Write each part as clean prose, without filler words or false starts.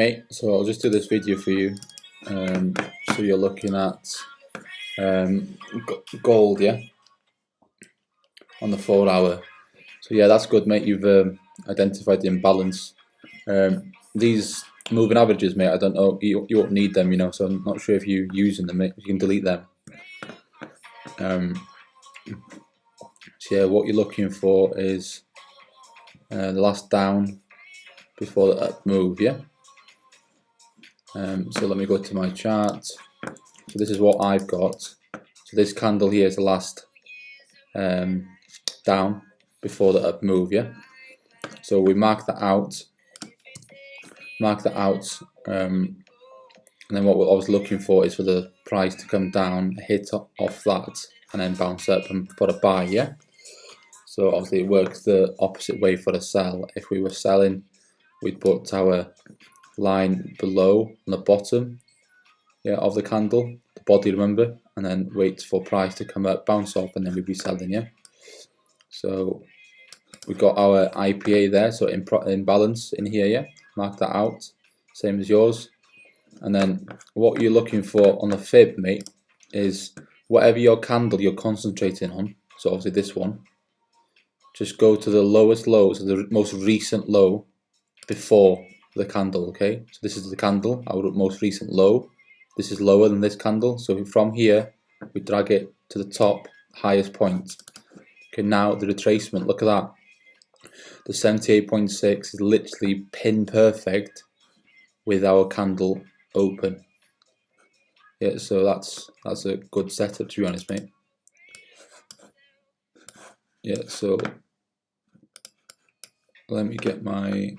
Mate, so I'll just do this video for you. So you're looking at gold, yeah, on the 4 hour. So yeah, that's good, mate. You've identified the imbalance. These moving averages, mate, I don't know, you won't need them, you know, so I'm not sure if you're using them, mate. You can delete them. So yeah, what you're looking for is the last down before the up move, yeah. So let me go to my chart. So this is what I've got. So this candle here is the last down before the up move, yeah. So we mark that out, and then what I was looking for is for the price to come down, hit off that, and then bounce up and put a buy, yeah. So obviously it works the opposite way for a sell. If we were selling, we'd put our line below on the bottom, yeah, of the candle, the body, remember, and then wait for price to come up, bounce off, and then we'd be selling, yeah. So we've got our IPA there, so imbalance in here, yeah. Mark that out, same as yours. And then what you're looking for on the fib, mate, is whatever your candle you're concentrating on. So obviously this one, just go to the lowest low, so the most recent low before the candle, okay? So this is the candle, our most recent low. This is lower than this candle, so from here we drag it to the top highest point. Okay, now the retracement, look at that. The 78.6 is literally pin perfect with our candle open. Yeah, so that's a good setup, to be honest, mate. Yeah, so let me get my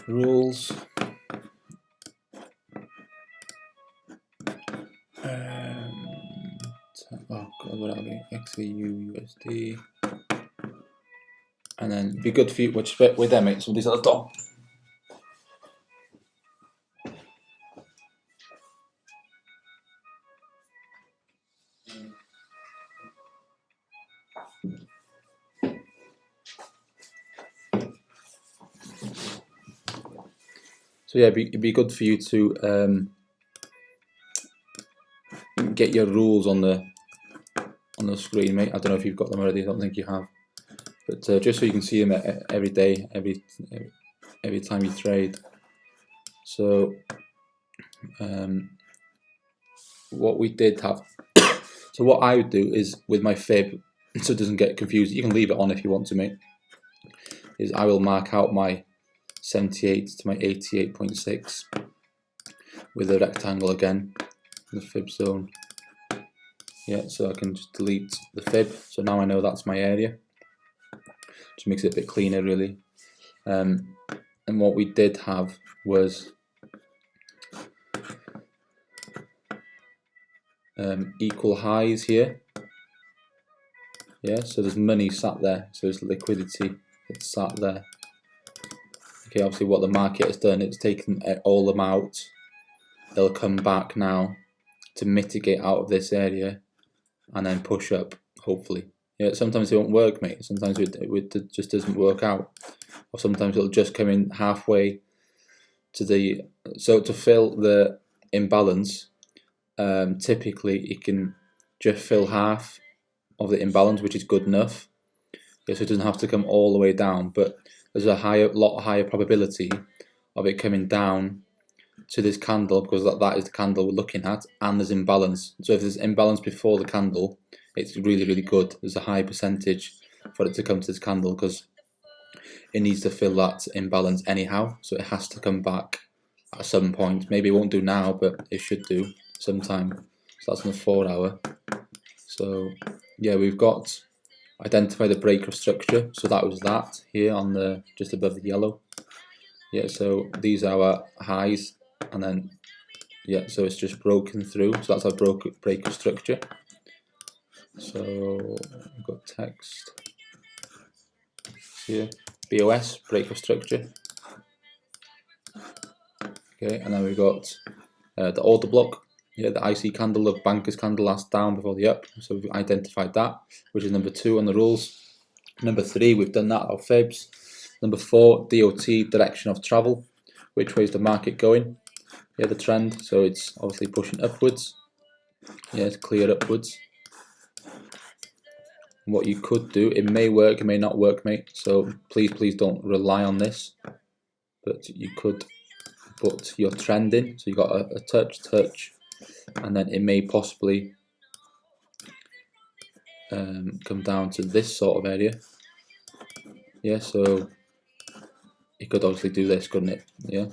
rules. Oh god, what are we? XAU USD, and then be good for you. Which with them, mate. So these are the top. So yeah, it'd be good for you to get your rules on the screen, mate. I don't know if you've got them already. I don't think you have, but just so you can see them every day, every time you trade. So what we did have. So what I would do is with my fib, so it doesn't get confused. You can leave it on if you want to, mate. Is I will mark out my 78 to my 88.6 with a rectangle again, the fib zone. Yeah, so I can just delete the fib. So now I know that's my area. Just makes it a bit cleaner, really. And what we did have was equal highs here. Yeah, so there's money sat there. So there's liquidity that's sat there. Okay, obviously what the market has done, it's taken all them out. They'll come back now to mitigate out of this area and then push up, hopefully. Yeah, sometimes it won't work, mate. Sometimes it just doesn't work out. Or sometimes it'll just come in halfway to the... So to fill the imbalance, typically it can just fill half of the imbalance, which is good enough. Yeah, so it doesn't have to come all the way down, but there's a lot higher probability of it coming down to this candle, because that is the candle we're looking at, and there's imbalance. So if there's imbalance before the candle, it's really, really good. There's a high percentage for it to come to this candle, because it needs to fill that imbalance anyhow, so it has to come back at some point. Maybe it won't do now, but it should do sometime. So that's on the 4 hour. So yeah, we've got identify the break of structure, so that was that here on the just above the yellow. Yeah, so these are our highs, and then yeah, so it's just broken through, so that's our break of structure. So we've got text here, BOS, break of structure. Okay, and then we've got the order block. Yeah, the IC candle, the banker's candle, last down before the up. So we've identified that, which is number 2 on the rules. Number 3, we've done that, our fibs. Number 4, DOT, direction of travel. Which way is the market going? Yeah, the trend. So it's obviously pushing upwards. Yeah, it's clear upwards. What you could do, it may work, it may not work, mate. So please don't rely on this. But you could put your trend in. So you got a touch, and then it may possibly come down to this sort of area. Yeah, so you could obviously do this, couldn't it? Yeah,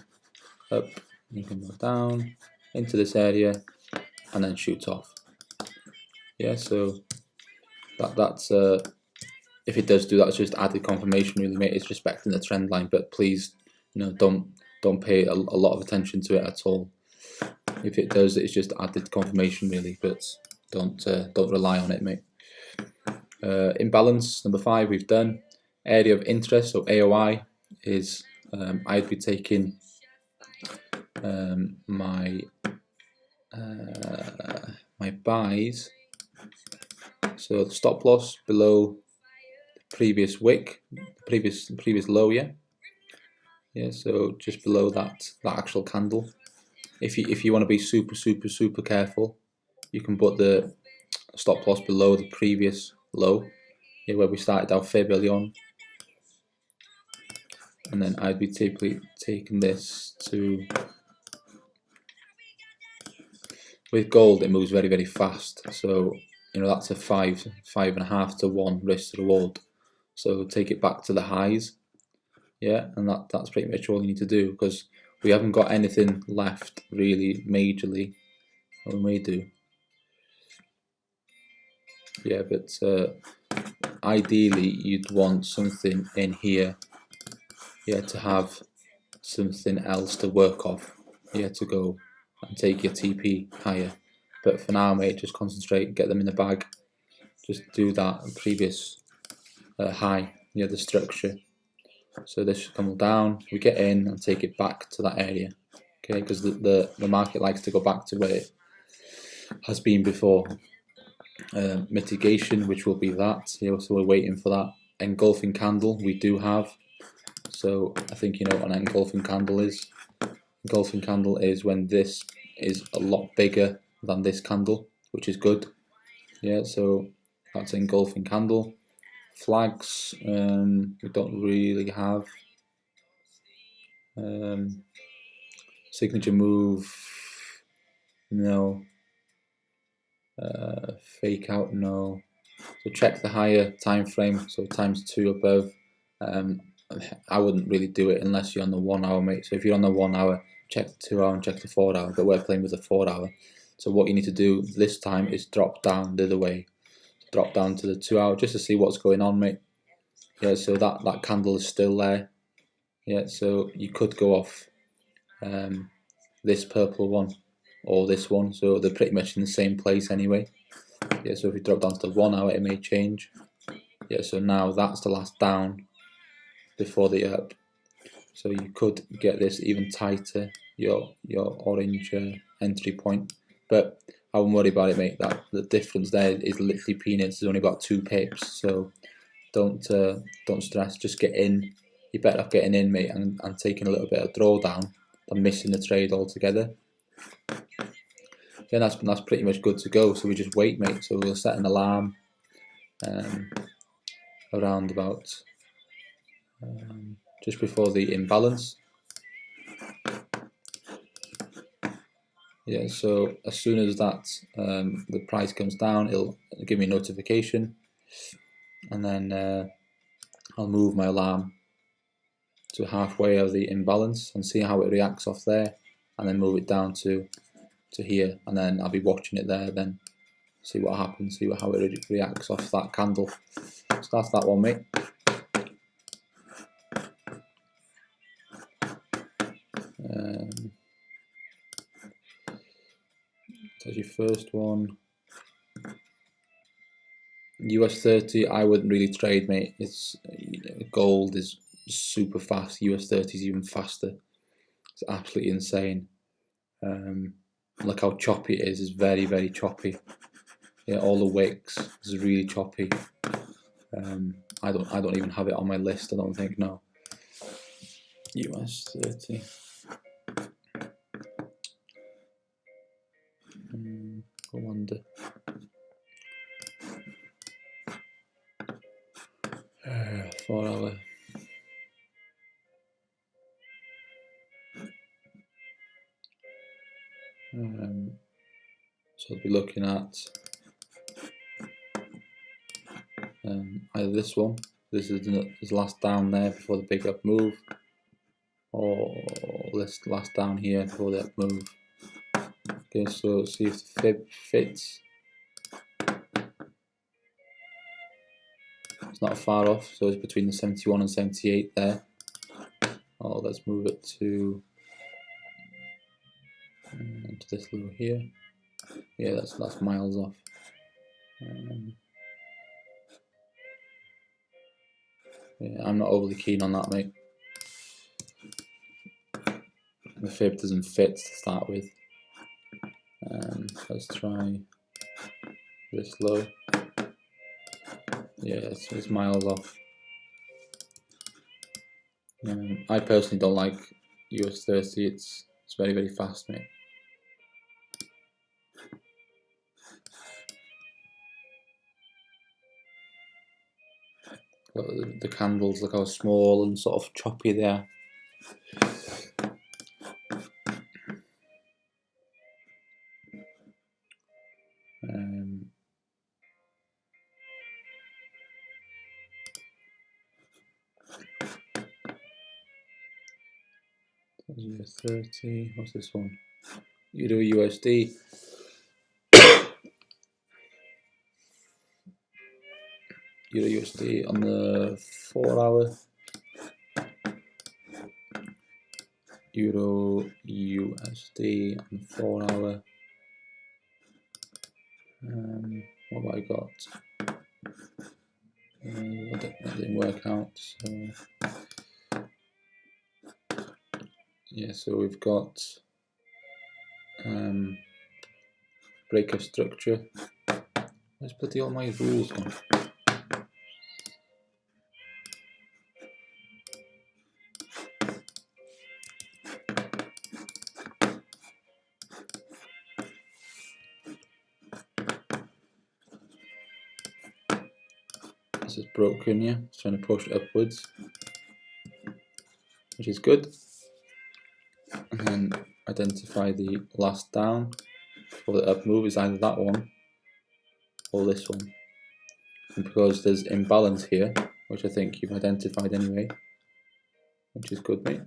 up, you can go down into this area, and then shoot off. Yeah, so that's if it does do that, it's just added confirmation, really, mate. It's respecting the trend line, but please, don't pay a lot of attention to it at all. If it does, it's just added confirmation, really, but don't rely on it, mate. Imbalance, number 5, we've done. Area of interest, so AOI, is I'd be taking my buys. So the stop loss below the previous wick, previous low, yeah. So just below that actual candle. If you want to be super careful, you can put the stop loss below the previous low, yeah, where we started our fib early on. And then I'd be typically taking this to, with gold it moves very fast, so that's a 5.5 to 1 risk to reward. So take it back to the highs, yeah, and that's pretty much all you need to do, because we haven't got anything left really majorly. We may do, yeah, but ideally you'd want something in here, yeah, to have something else to work off, yeah, to go and take your TP higher. But for now, mate, just concentrate, get them in the bag, just do that previous high, yeah, the structure. So this should come down, we get in and take it back to that area, okay, because the market likes to go back to where it has been before. Mitigation, which will be that, so we're waiting for that engulfing candle we do have. So I think you know what an engulfing candle is. Engulfing candle is when this is a lot bigger than this candle, which is good. Yeah, so that's an engulfing candle. Flags, we don't really have. Signature move, no. Fake out, no. So check the higher time frame, so ×2 above. I wouldn't really do it unless you're on the 1 hour, mate. So if you're on the 1 hour, check the 2 hour and check the 4 hour, but we're playing with the 4 hour. So what you need to do this time is drop down the other way, drop down to the 2 hour, just to see what's going on, mate. Yeah, so that candle is still there. Yeah, so you could go off this purple one or this one, so they're pretty much in the same place anyway. Yeah, so if you drop down to the 1 hour, it may change. Yeah, so now that's the last down before the up. So you could get this even tighter, your orange entry point. But I wouldn't worry about it, mate. That the difference there is literally peanuts. There's only about 2 pips, so don't stress. Just get in. You're better off getting in, mate, and taking a little bit of drawdown than missing the trade altogether. Yeah, that's pretty much good to go. So we just wait, mate. So we'll set an alarm around about just before the imbalance. Yeah, so as soon as that the price comes down, it'll give me a notification, and then I'll move my alarm to halfway of the imbalance and see how it reacts off there, and then move it down to here, and then I'll be watching it there, then see what happens, see how it reacts off that candle. So that's that one, mate. That's your first one. US 30, I wouldn't really trade, mate. It's gold is super fast. US 30 is even faster. It's absolutely insane. Look how choppy it is. It's very choppy. Yeah, all the wicks is really choppy. I don't even have it on my list. I don't think. No. US 30. I wonder. 4 hour. So I'll be looking at either this one. This is his last down there before the big up move, or this last down here before the up move. Okay, so see if the fib fits. It's not far off, so it's between the 71 and 78 there. Oh, let's move it to this low here. Yeah, that's miles off. Yeah, I'm not overly keen on that, mate. The fib doesn't fit to start with. Let's try this low. Yeah, it's miles off. I personally don't like US 30. It's very, very fast, mate. But the candles, look how small and sort of choppy they are. US 30. What's this one? Euro USD. Euro USD on the 4 hour. Euro USD on the 4 hour. What have I got? That didn't work out. So yeah, so we've got break of structure. Let's put all my rules on. This is broken, yeah. It's trying to push upwards, which is good. And then identify the last down for the up move is either that one or this one. And because there's imbalance here, which I think you've identified anyway, which is good, mate.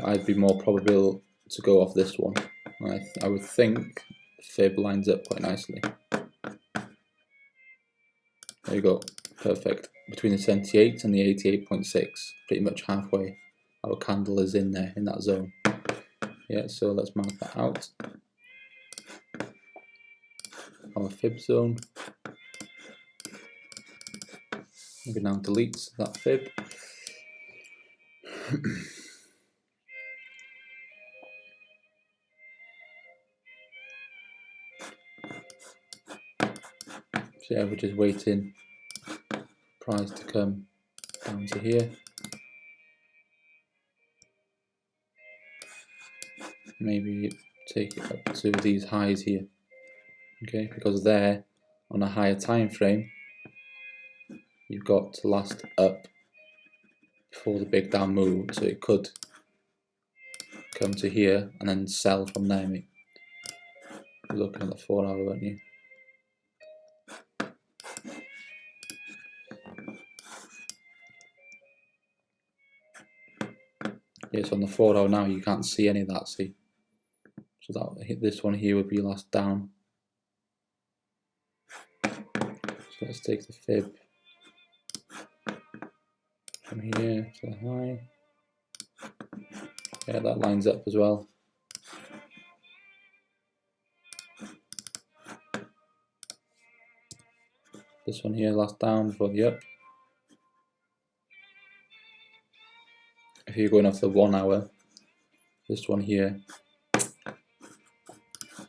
I'd be more probable to go off this one. I would think fib lines up quite nicely. There you go, perfect. Between the 78 and the 88.6, pretty much halfway. Our candle is in there, in that zone. Yeah, so let's mark that out. Our fib zone. Maybe now deletes that fib. So yeah, we're just waiting price to come down to here. Maybe take it up to these highs here. Okay, because there on a higher time frame you've got to last up before the big down move, so it could come to here and then sell from there, mate. You're looking at the 4 hour, aren't you? Yeah, so on the 4 hour now you can't see any of that, see? So that this one here would be last down. So let's take the fib from here to the high. Yeah, that lines up as well. This one here, last down before the up. If you're going off the 1 hour, this one here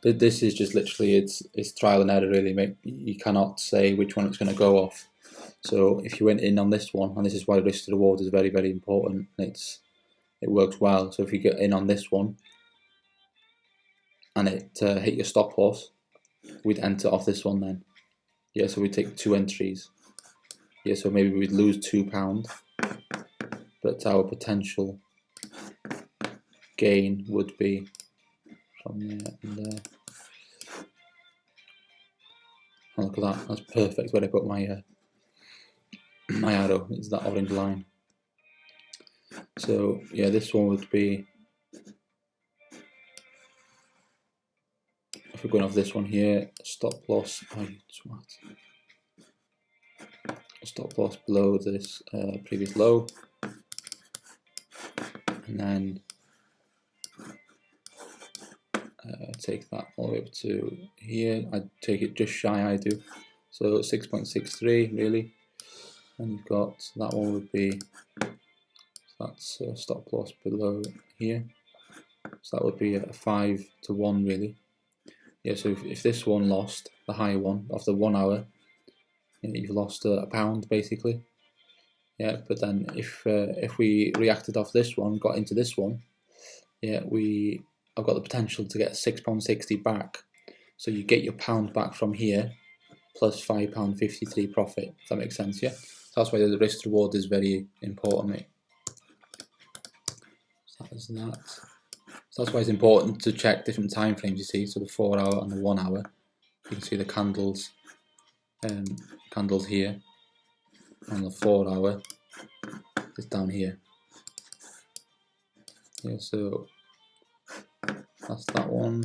This is just literally it's trial and error really, mate. You cannot say which one it's going to go off. So if you went in on this one, and this is why risk to reward is very, very important, it works well. So if you get in on this one and it hit your stop loss, we'd enter off this one then. Yeah, so we'd take 2 entries. Yeah, so maybe we'd lose £2, but our potential gain would be from there and there. Oh, look at that, that's perfect where I put my my arrow, it's that orange line. So yeah, this one would be, if we're going off this one here, stop loss, stop loss below this previous low, and then take that all the way up to here. I take it just shy, I do, so 6.63 really, and you've got that one would be, that's stop loss below here, so that would be a 5 to 1 really. Yeah, so if this one lost, the higher one, after 1 hour, you've lost £1 basically. Yeah, but then if we reacted off this one, got into this one, yeah, I've got the potential to get £6.60 back. So you get your £1 back from here, plus £5.53 profit. If that makes sense, yeah. So that's why the risk reward is very important, mate. So that is that. So that's why it's important to check different time frames. You see, so the 4 hour and the 1 hour. You can see the candles, candles here, and the 4 hour is down here. Yeah, so that's that one.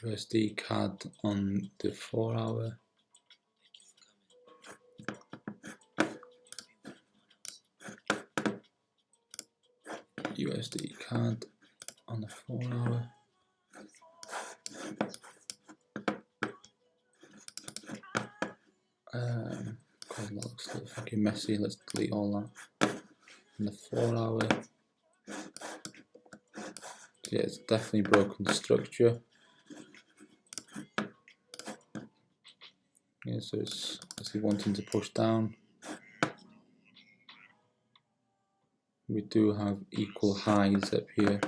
USD CAD on the 4 hour. USD CAD on the 4 hour. God, that looks like fucking messy. Let's delete all that. On the 4 hour. Yeah, it's definitely broken structure. Yeah, so it's actually wanting to push down. We do have equal highs up here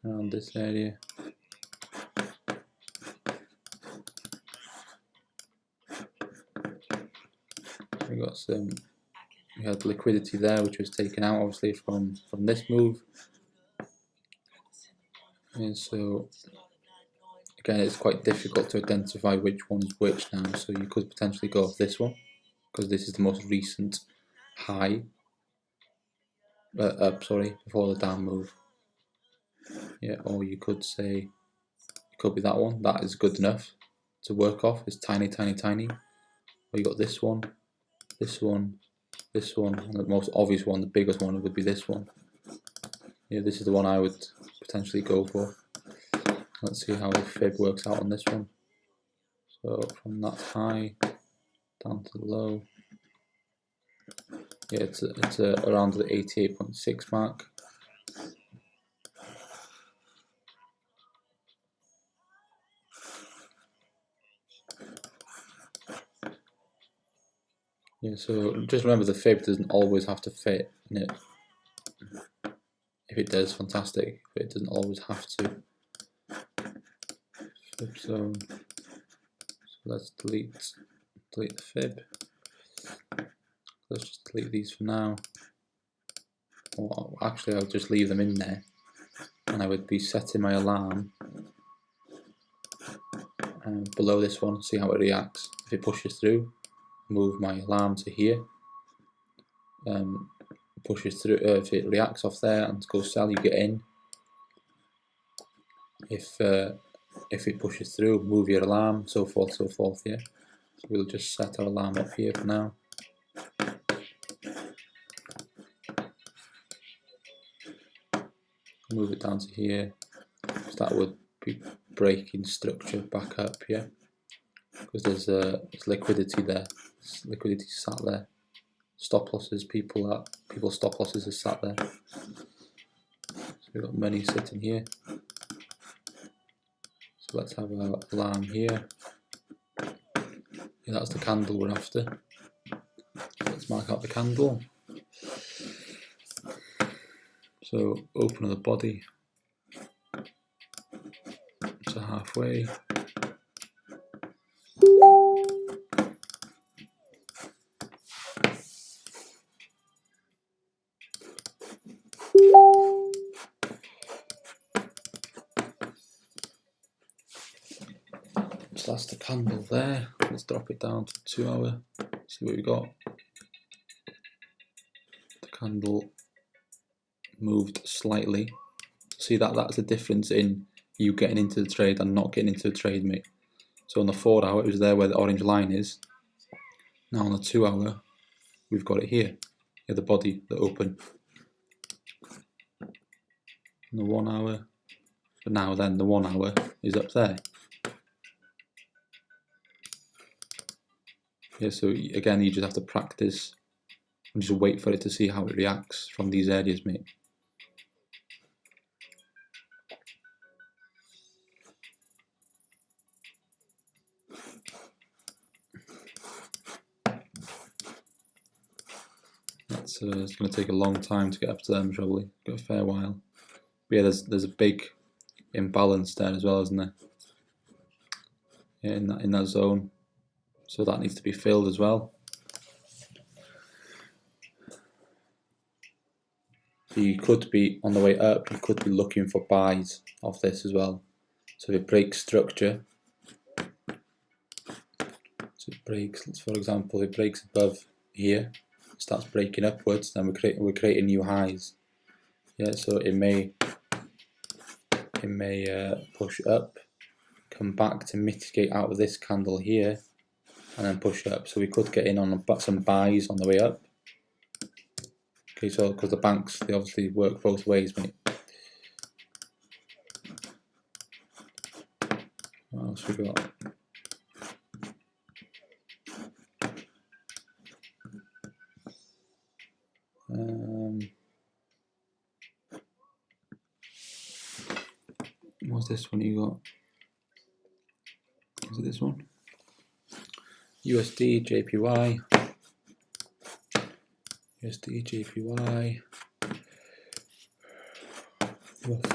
around this area. We had liquidity there, which was taken out obviously from this move. And so again, it's quite difficult to identify which one's which now. So you could potentially go off this one because this is the most recent high. Sorry, before the down move. Yeah, or you could say it could be that one. That is good enough to work off. It's tiny, tiny, tiny. Or you got this one, this one, this one, and the most obvious one, the biggest one, would be this one. Yeah, this is the one I would potentially go for. Let's see how the fib works out on this one. So from that high down to the low. Yeah, it's around the 88.6 mark. Yeah, so just remember the fib doesn't always have to fit in it. If it does, fantastic. But it doesn't always have to. Fib zone. So let's delete the fib. Let's just delete these for now. Well, actually, I'll just leave them in there, and I would be setting my alarm below this one. See how it reacts. If it pushes through, move my alarm to here. Pushes through. If it reacts off there and goes sell, you get in. If it pushes through, move your alarm, so forth, yeah. we'll just set our alarm up here for now. Move it down to here. So that would be breaking structure back up here, because there's liquidity there. There's liquidity sat there. Stop losses, people's stop losses are sat there. So we've got money sitting here. So let's have our alarm here. Yeah, that's the candle we're after. Let's mark out the candle. So open of the body. So halfway. So that's the candle there. Let's drop it down to 2 hour. See what we got. The candle moved slightly. See that's the difference in you getting into the trade and not getting into the trade, mate. So on the 4 hour, it was there where the orange line is. Now on the 2 hour, we've got it here. Here, the body, the open. On the 1 hour, but now then the 1 hour is up there. Yeah, so again, you just have to practice and just wait for it to see how it reacts from these areas, mate. It's going to take a long time to get up to them, probably. Got a fair while. But yeah, there's a big imbalance there as well, isn't there? Yeah, in that zone. So that needs to be filled as well. So you could be, on the way up, you could be looking for buys of this as well. So if it breaks structure, so it breaks, for example, if it breaks above here, starts breaking upwards, then we're creating new highs. Yeah, so it may push up, come back to mitigate out of this candle here, and then push up. So we could get in on some buys on the way up. Okay, so because the banks, they obviously work both ways, mate. What else we got? What's this one you got? Is it this one? USD, JPY. USD, JPY.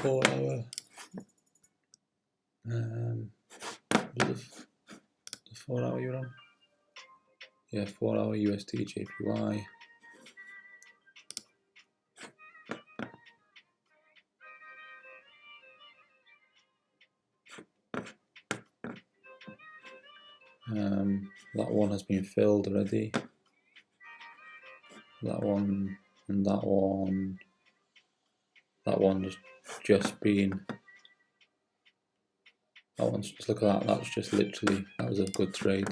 4 hour. The 4 hour you're on? Yeah, 4 hour USD, JPY. That one has been filled already. That one and that one. That one's just been. That one's just, look at that. That's just literally, that was a good trade.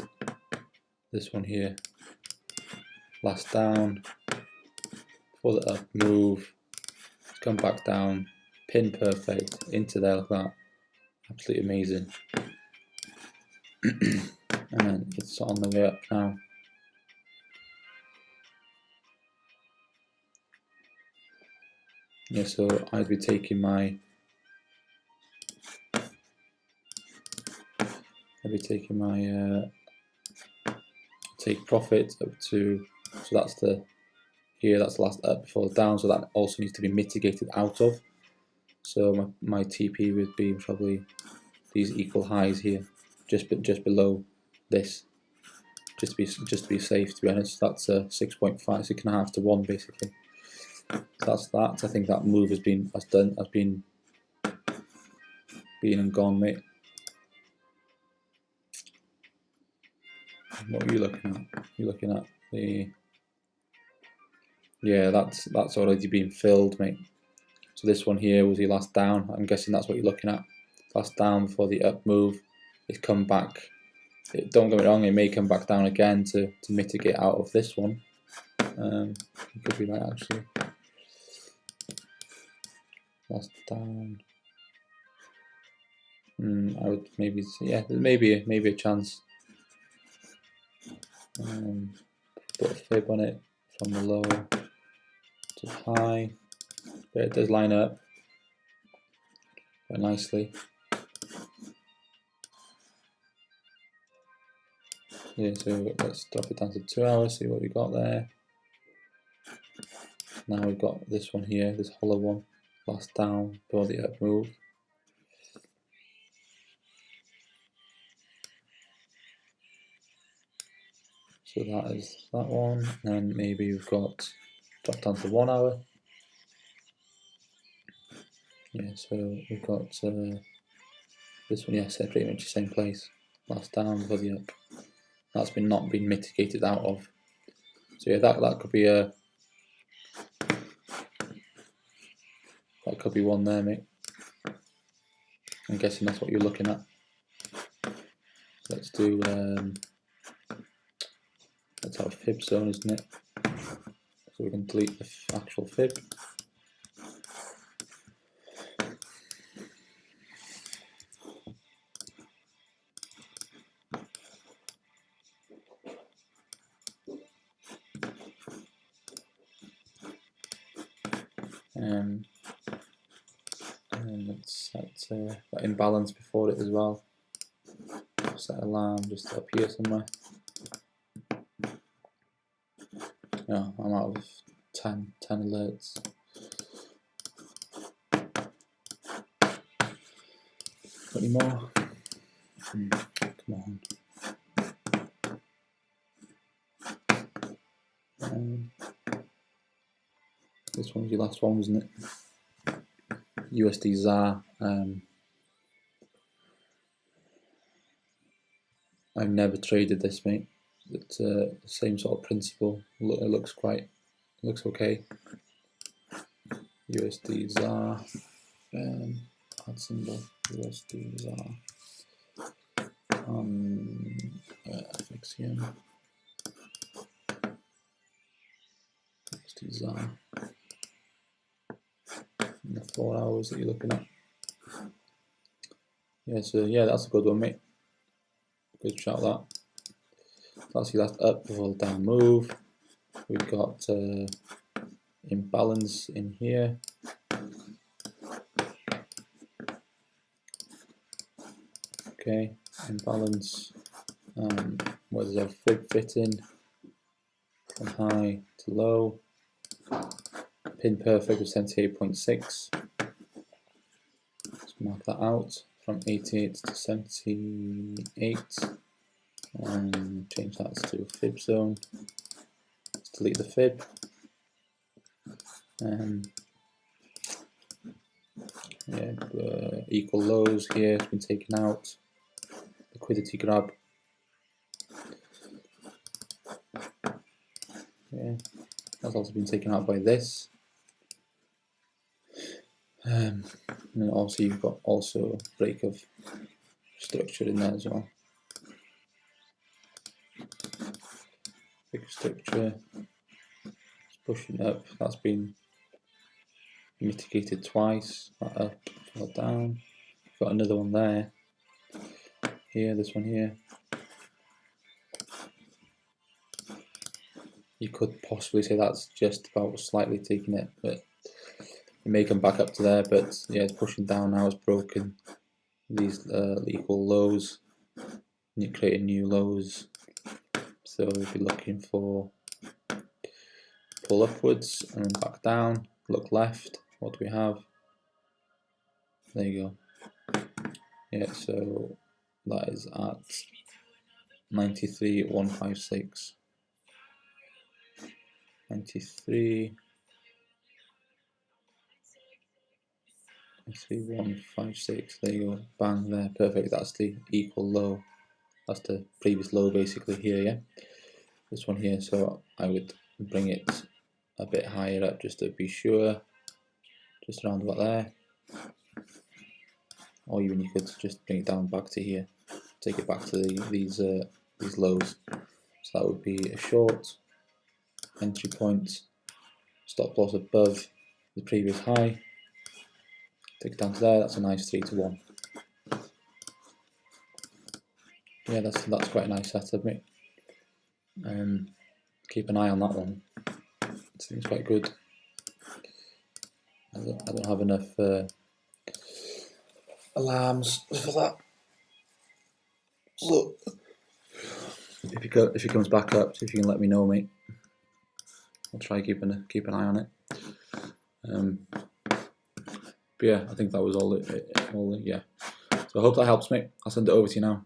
This one here, last down, for the up move, come back down, pin perfect into there. Look at that, absolutely amazing. And then it's on the way up now. Yeah, so I'd be taking my take profit up to, so that's the here, that's the last up before the down, so that also needs to be mitigated out of. So my TP would be probably these equal highs here, just below this, just to be safe. To be honest, that's a 6.5, 6.5 to 1 basically. So that's that. I think that move has been and gone, mate. What are you looking at? You're looking at the, yeah, that's already been filled, mate. So this one here was your last down. I'm guessing that's what you're looking at. Last down before the up move. It's come back don't get me wrong, it may come back down again to mitigate out of this one. It could be right actually. That's down. I would maybe, yeah, maybe a chance. Put a fib on it from the low to high, but it does line up quite nicely. Yeah, so let's drop it down to 2 hours, see what we got there. Now we've got this one here, this hollow one, last down, before the up move. So that is that one, and maybe we've got drop down to 1 hour. Yeah, so we've got this one, yeah, so pretty much the same place. Last down, before the up. That's not been mitigated out of. So yeah, that could be a one there, mate. I'm guessing that's what you're looking at. Let's do that's our fib zone, isn't it? So we can delete the actual fib. And let's set that imbalance before it as well. Set alarm just up here somewhere. No, I'm out of 10 alerts. Got any more? Come on. This one was your last one, wasn't it? USD ZAR. I've never traded this, mate. It's the same sort of principle. It looks okay. USD ZAR. Add symbol. USD ZAR. FXCM. USD ZAR. In the 4 hours that you're looking at. Yeah, so yeah, that's a good one, mate. Good shot that. That's your last up before the down move. We've got imbalance in here. Okay, imbalance. Where does our fib fit in? From high to low. Pin perfect with 78.6. Let's mark that out from 88 to 78. And change that to fib zone. Let's delete the fib. Yeah, equal lows here has been taken out. Liquidity grab. Yeah, that's also been taken out by this. And then also you've got also break of structure in there as well. Break of structure. It's pushing up. That's been mitigated twice. That up, that down. Got another one there. Here, this one here. You could possibly say that's just about slightly taking it, but it may come back up to there. But yeah, it's pushing down now. It's broken these equal lows, and you're creating new lows. So we'll be looking for pull upwards and then back down. Look left. What do we have? There you go. Yeah, so that is at 93,156. 93. 156, there you go, bang there, perfect. That's the equal low, that's the previous low basically here, yeah, this one here. So I would bring it a bit higher up just to be sure, just around about there, or even you could just bring it down back to here. take it back to these lows. So that would be a short, entry point, stop loss above the previous high, take it down to there. That's a nice 3 to 1. Yeah, that's quite a nice setup, mate. Keep an eye on that one. It seems quite good. I don't have enough alarms for that. So if he comes back up, see if you can let me know, mate. I'll try keep an eye on it. But yeah, I think that was all it. Yeah. So I hope that helps, mate. I'll send it over to you now.